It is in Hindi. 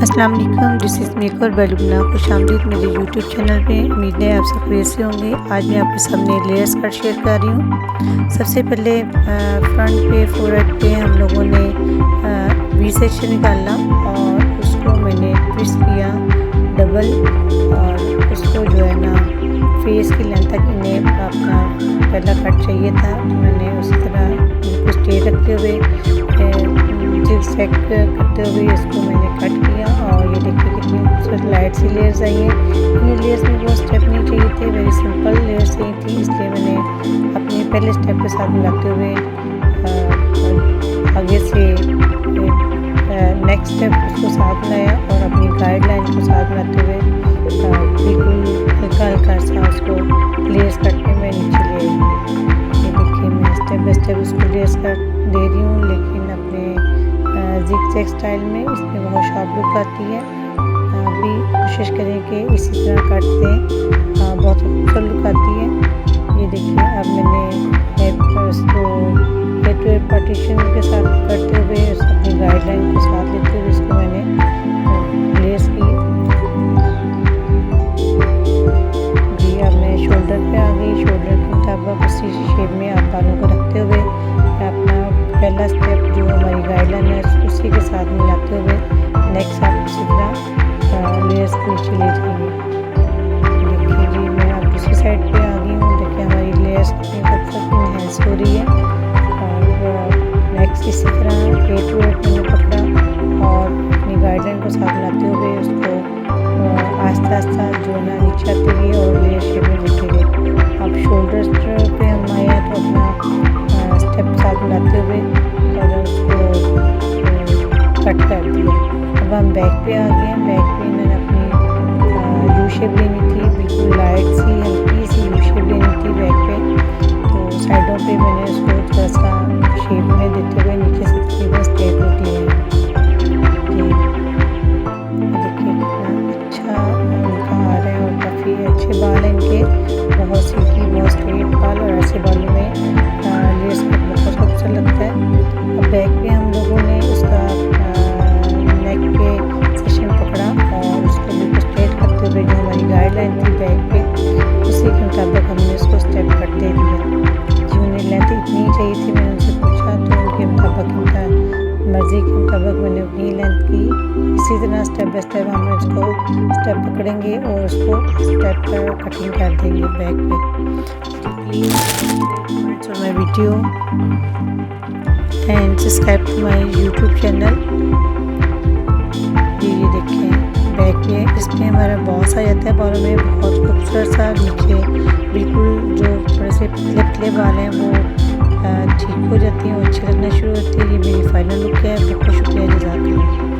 अस्सलाम वालेकुम, दिस इज़ मेकर बेलुबना। खुशामदीद मेरे यूट्यूब चैनल पे। उम्मीद है आप सब कैसे होंगे। आज मैं आपके सामने लेयर्स कट शेयर कर रही हूँ। सबसे पहले फ्रंट पे फोरहेड पे हम लोगों ने वी सेक्शन निकाला और उसको मैंने ट्विस्ट किया डबल, और उसको जो है ना फेस की लेंथ तक इन्हें अपना पहला कट चाहिए था, तो मैंने उसी तरह उसको स्ट्रेट रखते हुए जिग-जैग करते हुए इसको मैंने कट किया। और ये देखिए कितनी खूबसूरत लाइट सी लेयर्स आई हैं। इन लेयर्स में वो स्टेप नहीं चाहिए थे, वेरी सिंपल लेयर्स ही थी, इसलिए मैंने अपने पहले स्टेप के साथ मिलाते हुए आगे से नेक्स्ट स्टेप उसको साथ मिलाया और अपनी गाइडलाइन को साथ मिलाते हुए बिल्कुल हल्का हल्का सा उसको लेयर्स करके मैं नीचे ले आई। ये देखिए मैं स्टेप बाय स्टेप उसको लेयर्स कर दे रही हूँ, लेकिन अपने जिग-जैग स्टाइल में इसमें बहुत शार्प लुक आती है। आप भी कोशिश करें कि इसी तरह काट दें, बहुत खूबसूरत लुक आती है। ये देखिए अब मैंने उसको हेड टू हेड पार्टीशन के साथ करते हुए अपनी गाइडलाइन को साथ लेते हुए इसको मैंने लेयर्स किए। जी अब मैं शोल्डर पे आ गई। शोल्डर के मुताबिक उसी शेप में आप बालों को रखते हुए अपना पहला स्टेप जो हमारी गाइडलाइन है उसी के साथ मिलाते हुए नेक्स्ट आप उसी तरह लेयर्स को नीचे ले जाएंगे। देखिए जी मैं अब दूसरी साइड पे आ गई हूँ। देखिए हमारी लेयर्स कितनी खूबसूरत इनहेंस हो रही है। और नेक्स्ट इसी तरह हेड टू हेड मैंने पकड़ा और अपनी गाइडलाइन को साथ मिलाते हुए उसको आहिस्ता आहिस्ता जो है ना नीचे आते गए और लेयर शेप में लेते गए। अब शोल्डर पे हम आए हैं तो अपना स्टेप साथ मिलाते हुए और उसको कट कर दिया। अब हम बैक पे आ गए हैं। बैक पे मैंने अपनी यू शेप लेनी थी, बिल्कुल लाइट सी हल्की सी यू शेप लेनी थी बैक पे। तो साइडों पे मैंने उसको थोड़ा सा शेप में देते हुए नीचे से तकरीबन स्ट्रेट होती है। देखिए कितना अच्छा उनका आ रहा है और काफ़ी अच्छे बाल हैं इनके, बहुत सिल्की बहुत स्ट्रेट बाल, और ऐसे बालों में लेयर्स कट बहुत खूबसूरत लगता है। अब बैक पे हम लोगों ने उसका नेक पे सेशन पकड़ा और उसको बिल्कुल स्ट्रेट करते हुए जो हमारी गाइडलाइन थी बैक पे उसी के मुताबिक हमने उसको स्टेप कट दे दिया। जी उन्हें लेंथ इतनी चाहिए थी, मैंने उनसे पूछा तो उनके मुताबिक उनका मर्ज़ी के मुताबिक मैंने अपनी लेंथ की। इसी तरह स्टेप बाय स्टेप हम इसको स्टेप पकड़ेंगे और उसको स्टेप पर कटिंग कर देंगे बैक पे। Please comments on my video and subscribe to my YouTube channel. ये देखें बैक पे इसमें हमारा बॉस आ जाता है बालों में, बहुत खूबसूरत सा नीचे बिल्कुल जो थोड़े से पतले पतले बाल हैं वो ठीक हो जाती हैं और अच्छी लगना शुरू होती है। ये मेरी फाइनल लुक है। बहुत शुक्रिया, जज़ाकल्लाह।